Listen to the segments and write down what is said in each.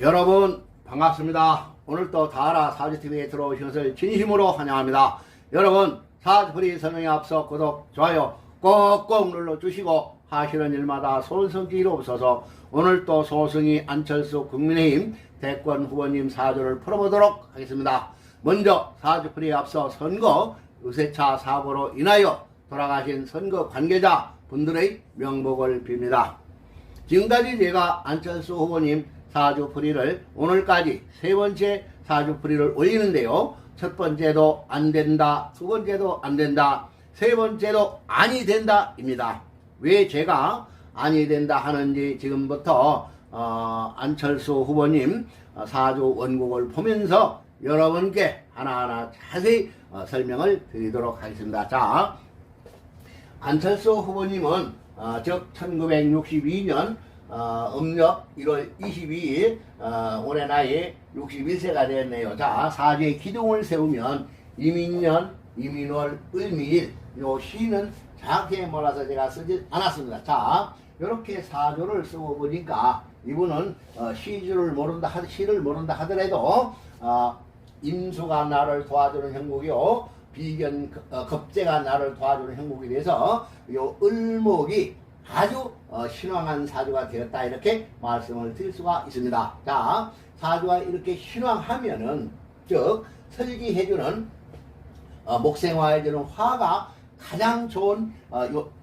여러분 반갑습니다. 오늘 또 다하라 사주TV에 들어오신 것을 진심으로 환영합니다. 여러분 사주풀이 설명에 앞서 구독, 좋아요 꼭꼭 눌러주시고 하시는 일마다 손성기로 없어서 오늘 또 소승이 안철수 국민의힘 대권 후보님 사주를 풀어보도록 하겠습니다. 먼저 사주풀이에 앞서 선거 의세차 사고로 인하여 돌아가신 선거 관계자 분들의 명복을 빕니다. 지금까지 제가 안철수 후보님 사주풀이를 오늘까지 세 번째 사주풀이를 올리는데요. 첫 번째도 안 된다, 두 번째도 안 된다, 세 번째도 아니 된다 입니다. 왜 제가 아니 된다 하는지 지금부터 안철수 후보님 사주 원곡을 보면서 여러분께 하나하나 자세히 설명을 드리도록 하겠습니다. 자, 안철수 후보님은 즉 1962년 음력 1월 22일 올해 나이 61세가 되었네요. 자, 사주의 기둥을 세우면 이민년, 이민월, 을미일 요 시는 정확히 몰라서 제가 쓰지 않았습니다. 자, 이렇게 사주를 쓰고 보니까 이분은 시를 모른다 하더라도 임수가 나를 도와주는 형국이요, 비견 겁재가 나를 도와주는 형국이 돼서 요 을목이 아주 신왕한 사주가 되었다, 이렇게 말씀을 드릴 수가 있습니다. 자, 사주가 이렇게 신왕하면은 즉 설기해주는 목생화해주는 화가 가장 좋은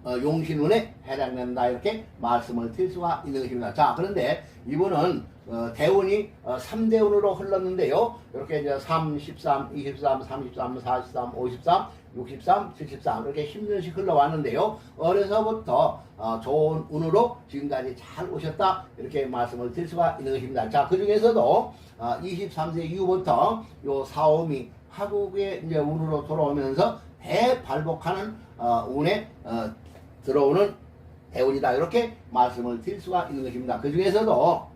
용신운에 해당된다, 이렇게 말씀을 드릴 수가 있는 것입니다. 자, 그런데 이분은 대운이 3대운으로 흘렀는데요. 이렇게 이제 3, 13, 23, 33, 43, 53, 63, 73 이렇게 10년씩 흘러왔는데요. 어려서부터 좋은 운으로 지금까지 잘 오셨다, 이렇게 말씀을 드릴 수가 있는 것입니다. 자, 그 중에서도 23세 이후부터 요 사오미 화국의 이제 운으로 돌아오면서 대발복하는 운에 들어오는 대운이다, 이렇게 말씀을 드릴 수가 있는 것입니다. 그 중에서도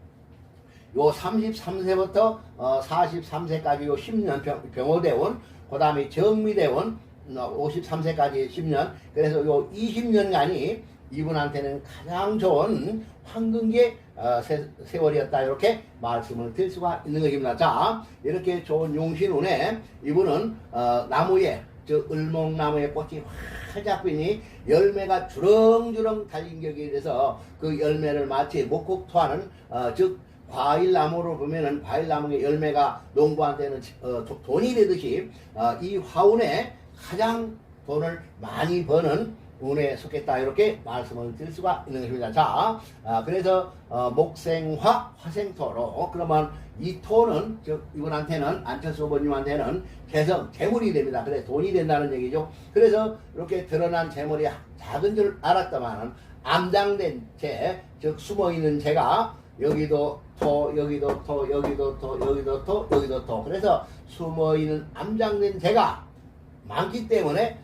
요 33세부터 43세까지 요 10년 병호대운, 그 다음에 정미대운 53세까지 10년, 그래서 요 20년간이 이분한테는 가장 좋은 황금기의 세월이었다, 이렇게 말씀을 드릴 수가 있는 것입니다. 자, 이렇게 좋은 용신운에 이분은 나무에, 저 을목나무의 꽃이 활짝 피니 열매가 주렁주렁 달린 격이 돼서 그 열매를 마치 목국토하는 즉 과일나무로 보면은 과일나무의 열매가 농부한테는 돈이 되듯이 이 화운에 가장 돈을 많이 버는 운에 속했다, 이렇게 말씀을 드릴 수가 있는 것입니다. 자, 그래서 목생화, 화생토로, 그러면 이 토는 즉 이분한테는, 안철수 후보님한테는 개성, 재물이 됩니다. 그래 돈이 된다는 얘기죠. 그래서 이렇게 드러난 재물이 작은 줄 알았더만은 암장된 재, 즉 숨어있는 재가 여기도 토, 여기도 토, 여기도 토, 여기도 토, 여기도 토. 그래서 숨어있는 암장된 재가 많기 때문에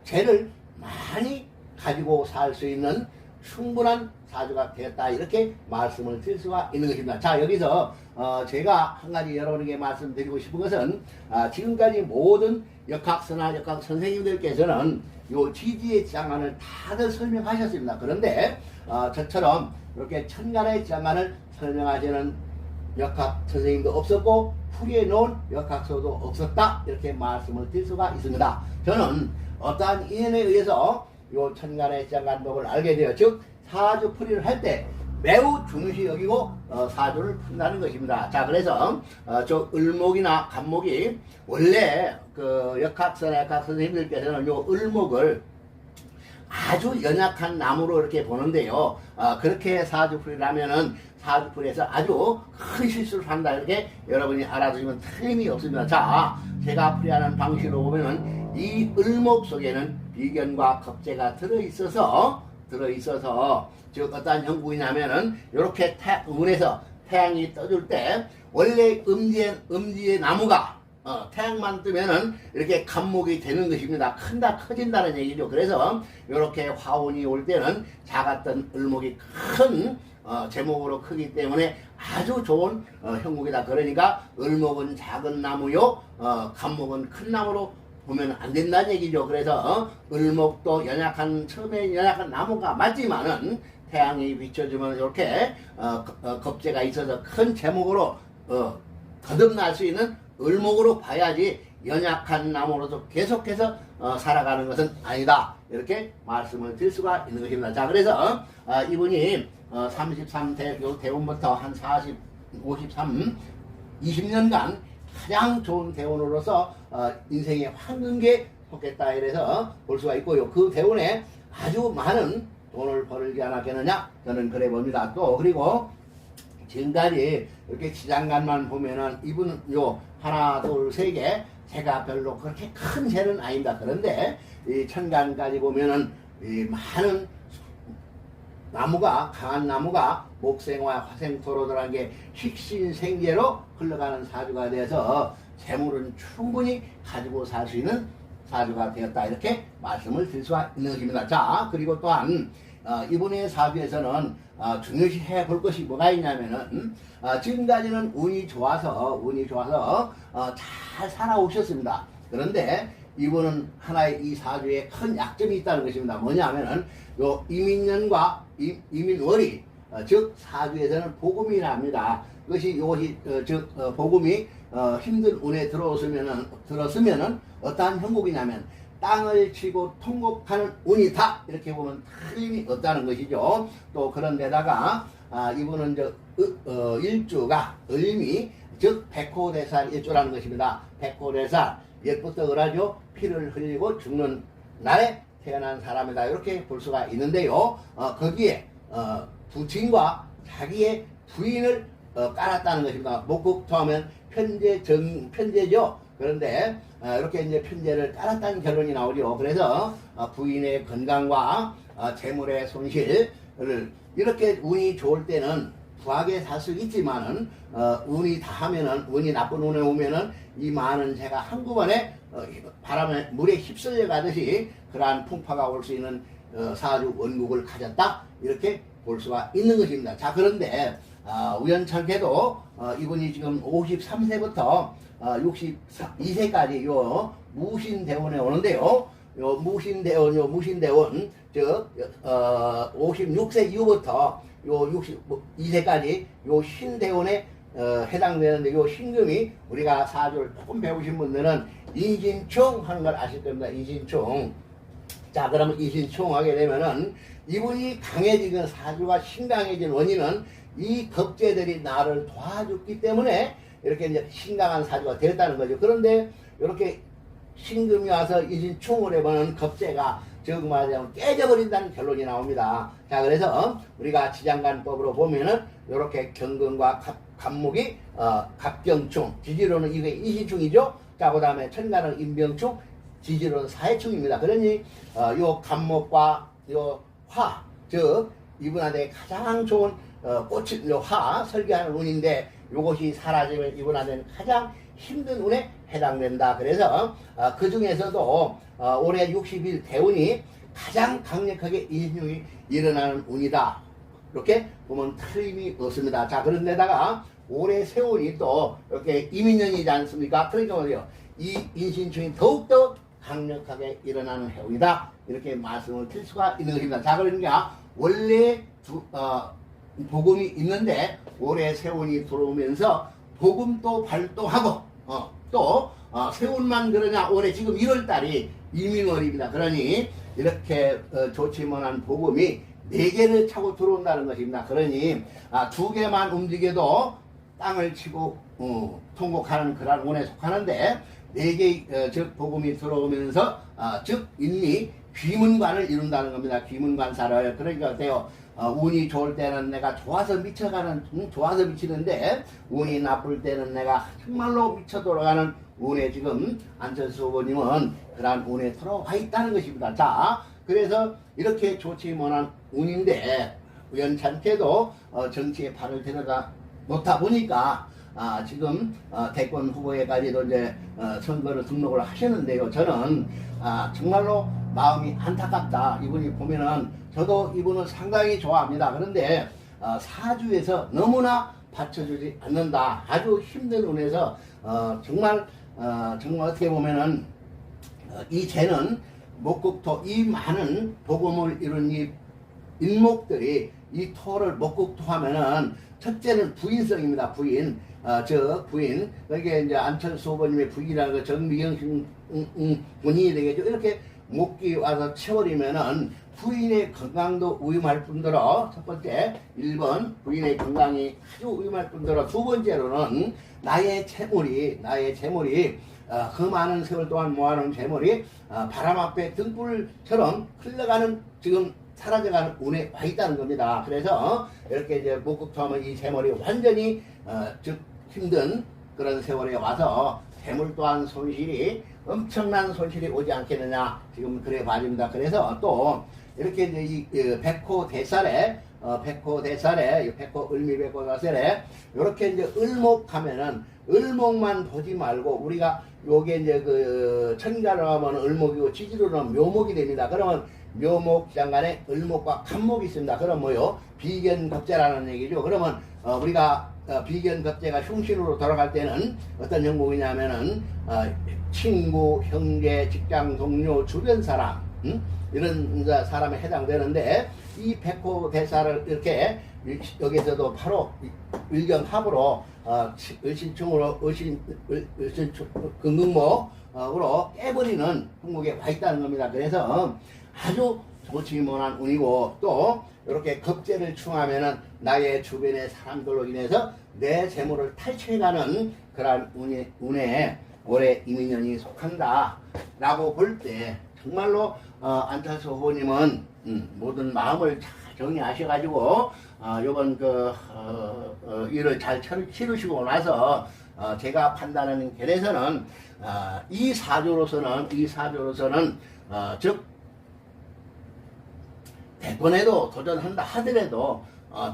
재를 많이 가지고 살 수 있는 충분한 사주가 되었다, 이렇게 말씀을 드릴 수가 있는 것입니다. 자, 여기서 제가 한 가지 여러분에게 말씀드리고 싶은 것은 지금까지 모든 역학서나 역학 선생님들께서는 요 지지의 장관을 다들 설명하셨습니다. 그런데 저처럼 이렇게 천간의 장관을 설명하시는 역학 선생님도 없었고 풀이해 놓은 역학서도 없었다, 이렇게 말씀을 드릴 수가 있습니다. 저는 어떠한 인연에 의해서 요 천간의 장관법을 알게 되어 즉 사주 풀이를 할 때 매우 중시 여기고 사주를 푼다는 것입니다. 자, 그래서 저 을목이나 간목이 원래 그 역학서나 역학 선생님들께서는 요 을목을 아주 연약한 나무로 이렇게 보는데요. 그렇게 사주풀이를 하면은 사주풀이에서 아주 큰 실수를 한다, 이렇게 여러분이 알아두시면 틀림이 없습니다. 자, 제가 풀이하는 방식으로 보면은 이 을목 속에는 비견과 겁재가 들어있어서 즉 어떤 형국이냐면은 이렇게 운에서 태양이 떠줄 때 원래 음지의 나무가 태양만 뜨면은 이렇게 간목이 되는 것입니다. 커진다는 얘기죠. 그래서 이렇게 화운이 올 때는 작았던 을목이 큰 제목으로 크기 때문에 아주 좋은 형국이다. 그러니까 을목은 작은 나무요, 간목은 큰 나무로 보면 안 된다는 얘기죠. 그래서 을목도 처음에 연약한 나무가 맞지만은 태양이 비춰주면 이렇게 겁재가 있어서 큰 제목으로 거듭날 수 있는 을목으로 봐야지 연약한 나무로도 계속해서 살아가는 것은 아니다. 이렇게 말씀을 드릴 수가 있는 것입니다. 자, 그래서 이분이 33대 대운부터 한 40, 53, 20년간 가장 좋은 대운으로서 인생의 황금기에 속했다 이래서 볼 수가 있고요. 그 대운에 아주 많은 돈을 벌지 않았겠느냐? 저는 그래 봅니다. 또 그리고 지금까지 이렇게 지장간만 보면은 이분은 요 하나 둘 세 개 제가 별로 그렇게 큰 새는 아닙니다. 그런데 이 천간까지 보면은 이 많은 나무가 강한 나무가 목생화 화생토로들한 게 식신생계로 흘러가는 사주가 되어서 재물은 충분히 가지고 살 수 있는 사주가 되었다 이렇게 말씀을 드릴 수가 있는 것입니다. 자, 그리고 또한 이분의 사주에서는 중요시 해볼 것이 뭐가 있냐면은 지금까지는 운이 좋아서 잘 살아오셨습니다. 그런데 이분은 하나의 이 사주에 큰 약점이 있다는 것입니다. 뭐냐면은 요 이민년과 이민월이 즉 사주에서는 복음이랍니다. 그것이 이것이 복음이 힘든 운에 들었으면은 어떠한 형국이냐면 땅을 치고 통곡하는 운이다 이렇게 보면 틀림이 없다는 것이죠. 또 그런데다가 이분은 일주가 을미 즉 백호대살 일주라는 것입니다. 백호대살 옛부터 을하죠. 피를 흘리고 죽는 날에 태어난 사람이다 이렇게 볼 수가 있는데요. 거기에 부친과 자기의 부인을 깔았다는 것입니다. 목국토하면 편제죠. 그런데 이렇게 이제 편제를 깔았다는 결론이 나오죠. 그래서 부인의 건강과 재물의 손실을 이렇게 운이 좋을 때는 부하게 살 수 있지만은 운이 다하면은 운이 나쁜 운에 오면은 이 많은 새가 한꺼번에 바람에 물에 휩쓸려 가듯이 그러한 풍파가 올 수 있는 사주 원국을 가졌다 이렇게 볼 수가 있는 것입니다. 자, 그런데 우연찮게도 이분이 지금 53세부터 62세까지 요 무신대원에 오는데요. 요 무신대원 즉 56세 이후부터 요 62세까지 요 신대원에 해당되는데 요 신금이 우리가 사주를 조금 배우신 분들은 인신충 하는 걸 아실 겁니다. 인신충. 자, 그러면 인신충 하게 되면은 이분이 강해지는 사주가 신강해진 원인은 이 겁재들이 나를 도와줬기 때문에 이렇게 이제 신강한 사주가 되었다는 거죠. 그런데 이렇게 신금이 와서 인신충을 해보는 겁재가 즉 말하자면 깨져버린다는 결론이 나옵니다. 자, 그래서 우리가 지장간법으로 보면은 이렇게 경금과 갑목이 갑경충, 지지로는 이게 인신충이죠. 자, 그 다음에 천간은 인병충, 지지로는 사해충입니다. 그러니 요 갑목과 요 화, 즉 이분한테 가장 좋은 꽃이 요 화 설계하는 운인데 요것이 사라지면 이분한테는 가장 힘든 운에 해당된다. 그래서 그 중에서도 올해 60일 대운이 가장 강력하게 인신흉이 일어나는 운이다. 이렇게 보면 틀림이 없습니다. 자, 그런데다가 올해 세운이 또 이렇게 이민년이지 않습니까? 그러니까 뭐예요? 이 인신충이 더욱더 강력하게 일어나는 해운이다. 이렇게 말씀을 드릴 수가 있는 것입니다. 자, 그러니까 원래 복음이 있는데 올해 세운이 들어오면서 복음도 발동하고 또 세운만 그러냐 올해 지금 1월달이 이민월입니다. 그러니 이렇게 좋지 못한 복음이 4개를 차고 들어온다는 것입니다. 그러니 2개만 움직여도 땅을 치고 통곡하는 그런 운에 속하는데 4개 즉 복음이 들어오면서 즉 인미 귀문관을 이룬다는 겁니다. 귀문관사를. 그러니까 어때요? 운이 좋을 때는 내가 좋아서 좋아서 미치는데 운이 나쁠 때는 내가 정말로 미쳐 돌아가는 운에 지금 안철수 후보님은 그러한 운에 들어와 있다는 것입니다. 자, 그래서 이렇게 좋지 못한 운인데 우연찮게도 정치에 발을 들어가 놓다 보니까 지금 대권 후보에까지도 이제 선거를 등록을 하셨는데요. 저는 정말로 마음이 안타깝다. 이분이 보면은 저도 이분을 상당히 좋아합니다. 그런데 사주에서 너무나 받쳐주지 않는다. 아주 힘든 운에서 정말 어떻게 보면은 이 재는 목국토 이 많은 복음을 이룬 이 인목들이 이 토를 목국토하면은 첫째는 부인성입니다. 부인. 부인. 이게 이제 안철수 후보님의 부인이라는 거 정미경 본인이 되겠죠. 이렇게 목기 와서 채워리면은 부인의 건강도 위험할 뿐더러 첫 번째 1번 부인의 건강이 아주 위험할 뿐더러 두 번째로는 나의 재물이 그 많은 세월 동안 모아놓은 재물이 바람 앞에 등불처럼 흘러가는 지금 사라져가는 운에 와 있다는 겁니다. 그래서 이렇게 이제 목국토하면 이 재물이 완전히 즉 힘든 그런 세월에 와서 재물 또한 손실이 엄청난 손실이 오지 않겠느냐 지금 그래 봐집니다. 그래서 또 이렇게 이제 이 백호 대살에 백호 을미백호 대살에 이렇게 이제 을목하면은 을목만 보지 말고 우리가 요게 이제 그 천가로 하면 을목이고 지지로는 하면 묘목이 됩니다. 그러면 묘목 장간에 을목과 간목이 있습니다. 그럼 뭐요? 비견겁제라는 얘기죠. 그러면 우리가 비견겁제가 흉신으로 돌아갈 때는 어떤 형국이냐면은 친구, 형제, 직장 동료, 주변 사람 이런 사람에 해당되는데 이 백호대사를 이렇게 여기서도 바로 일경합으로 을신충으로 금극목으로 깨버리는 형국에 와 있다는 겁니다. 그래서 아주 좋지 못한 운이고 또 이렇게 겁재를 충하면은 나의 주변의 사람들로 인해서 내 재물을 탈취해가는 그러한 운에 올해 이민년이 속한다 라고 볼 때 정말로 안철수 후보님은 모든 마음을 잘 정리하셔가지고 요번 일을 잘 치르시고 나서 제가 판단하는 결에서는 이 사주로서는 즉 대권에도 도전한다 하더라도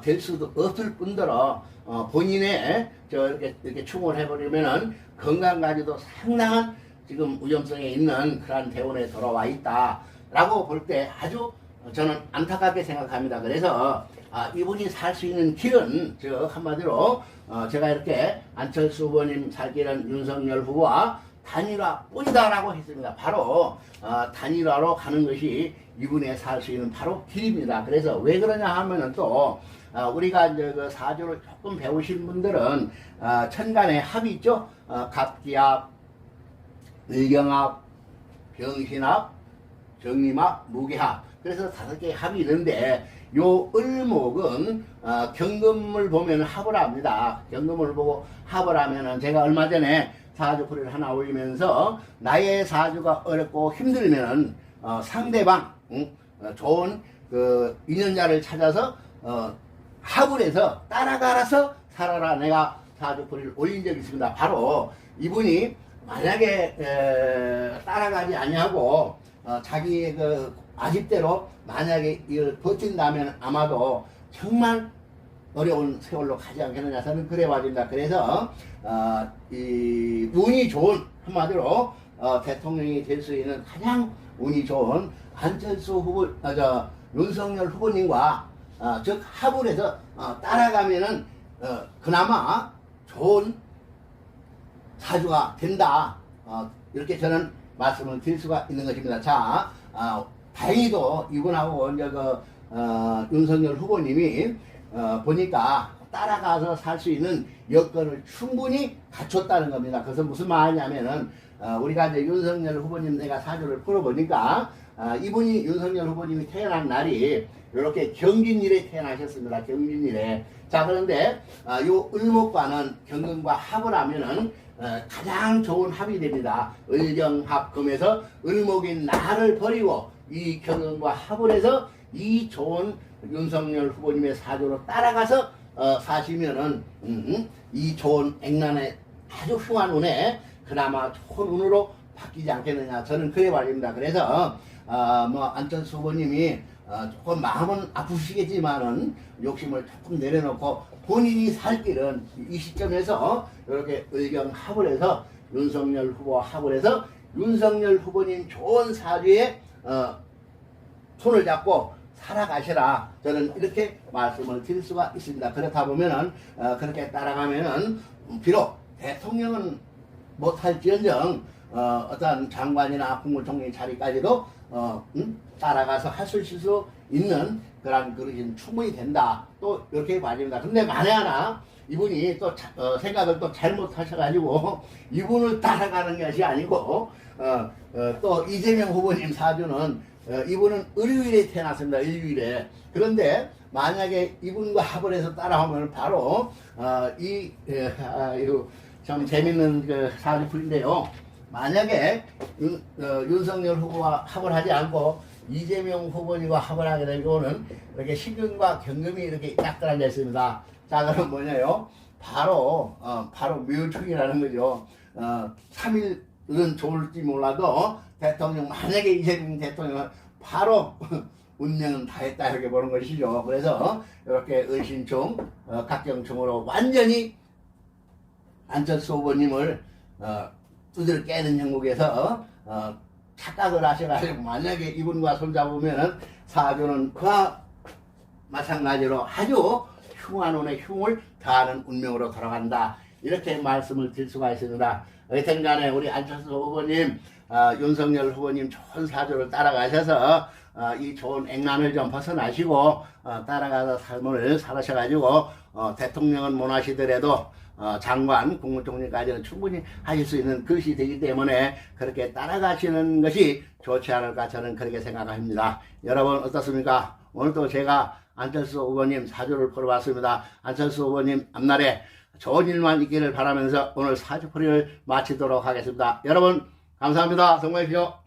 될 수도 없을 뿐더러 본인의 이렇게 충을 해버리면은 건강 가지도 상당한 지금 위험성에 있는 그러한 대원에 돌아와 있다라고 볼 때 아주 저는 안타깝게 생각합니다. 그래서 이분이 살 수 있는 길은 즉 한마디로 제가 이렇게 안철수 후보님 살 길은 윤석열 후보와 단일화 뿐이다라고 했습니다. 바로 단일화로 가는 것이 이분의 살 수 있는 바로 길입니다. 그래서 왜 그러냐 하면은 또 우리가 이제 그 사주를 조금 배우신 분들은 천간의 합이 있죠. 갑기합, 을경합, 병신합, 정림합, 무기합. 그래서 5개의 합이 있는데 요 을목은 경금을 보면 합을 합니다. 경금을 보고 합을 하면은 제가 얼마 전에 사주풀이를 하나 올리면서 나의 사주가 어렵고 힘들면은 상대방 좋은 그 인연자를 찾아서 합을 해서 따라가라서 살아라 내가 사주풀이를 올린 적이 있습니다. 바로 이분이 만약에 따라가지 아니하고 자기의 그 아집대로 만약에 이걸 버틴다면 아마도 정말 어려운 세월로 가지 않겠느냐 저는 그래 봐집니다. 그래서 이 운이 좋은 한마디로 대통령이 될 수 있는 가장 운이 좋은 안철수 후보, 윤석열 후보님과 즉 합을 해서 따라가면은 그나마 좋은 사주가 된다. 이렇게 저는 말씀을 드릴 수가 있는 것입니다. 자, 다행히도 이분하고 이제 윤석열 후보님이 보니까 따라가서 살 수 있는 여건을 충분히 갖췄다는 겁니다. 그것은 무슨 말이냐면은 우리가 이제 윤석열 후보님 내가 사주를 풀어보니까 이분이 윤석열 후보님이 태어난 날이 이렇게 경진일에 태어나셨습니다. 경진일에. 자, 그런데 요 을목과는 경금과 합을 하면은 가장 좋은 합이 됩니다. 을경합금에서 을목인 나를 버리고 이 경금과 합을 해서 이 좋은 윤석열 후보님의 사주로 따라가서 사시면은 이 좋은 액란의 아주 흉한 운에 그나마 좋은 운으로 바뀌지 않겠느냐 저는 그래 말입니다. 그래서 안철수 후보님이 조금 마음은 아프시겠지만은 욕심을 조금 내려놓고 본인이 살 길은 이 시점에서 이렇게 의경합을 해서 윤석열 후보와 합을 해서 윤석열 후보님 좋은 사주에 손을 잡고 살아가시라 저는 이렇게 말씀을 드릴 수가 있습니다. 그렇다 보면은 그렇게 따라가면은 비록 대통령은 못할지언정 어떤 장관이나 국무총리 자리까지도 따라가서 할 수 있는 그런 그릇은 충분히 된다. 또 이렇게 봐집니다. 근데 만에 하나 이분이 또 생각을 또 잘못하셔가지고 이분을 따라가는 것이 아니고 또 이재명 후보님 사주는 이분은 을유일에 태어났습니다. 을유일에. 그런데 만약에 이분과 합을 해서 따라오면 바로 이거 참 재밌는 그 사주풀인데요. 만약에 윤석열 후보와 합을 하지 않고 이재명 후보님과 합을 하게 될 경우는 이렇게 신금과 경금이 이렇게 딱 들어앉아 있습니다. 자, 그럼 뭐냐요? 바로 묘축이라는 거죠. 3일은 좋을지 몰라도 대통령, 만약에 이재명 대통령은 바로 운명은 다 했다 이렇게 보는 것이죠. 그래서 이렇게 을신충, 각경충으로 완전히 안철수 후보님을 두들 깨는 형국에서 착각을 하셔가지고 만약에 이분과 손잡으면은 사주는 그와 마찬가지로 아주 흉한 운에 흉을 더하는 운명으로 돌아간다. 이렇게 말씀을 드릴 수가 있습니다. 어쨌든 간에 우리 안철수 후보님, 윤석열 후보님 좋은 사주를 따라가셔서 이 좋은 액난을 좀 벗어나시고 따라가서 삶을 살으셔가지고 대통령은 못 하시더라도 장관, 국무총리까지는 충분히 하실 수 있는 것이 되기 때문에 그렇게 따라가시는 것이 좋지 않을까 저는 그렇게 생각합니다. 여러분 어떻습니까? 오늘도 제가 안철수 후보님 사주를 풀어봤습니다. 안철수 후보님 앞날에 좋은 일만 있기를 바라면서 오늘 사주풀이를 마치도록 하겠습니다. 여러분 감사합니다. 성공하십시오.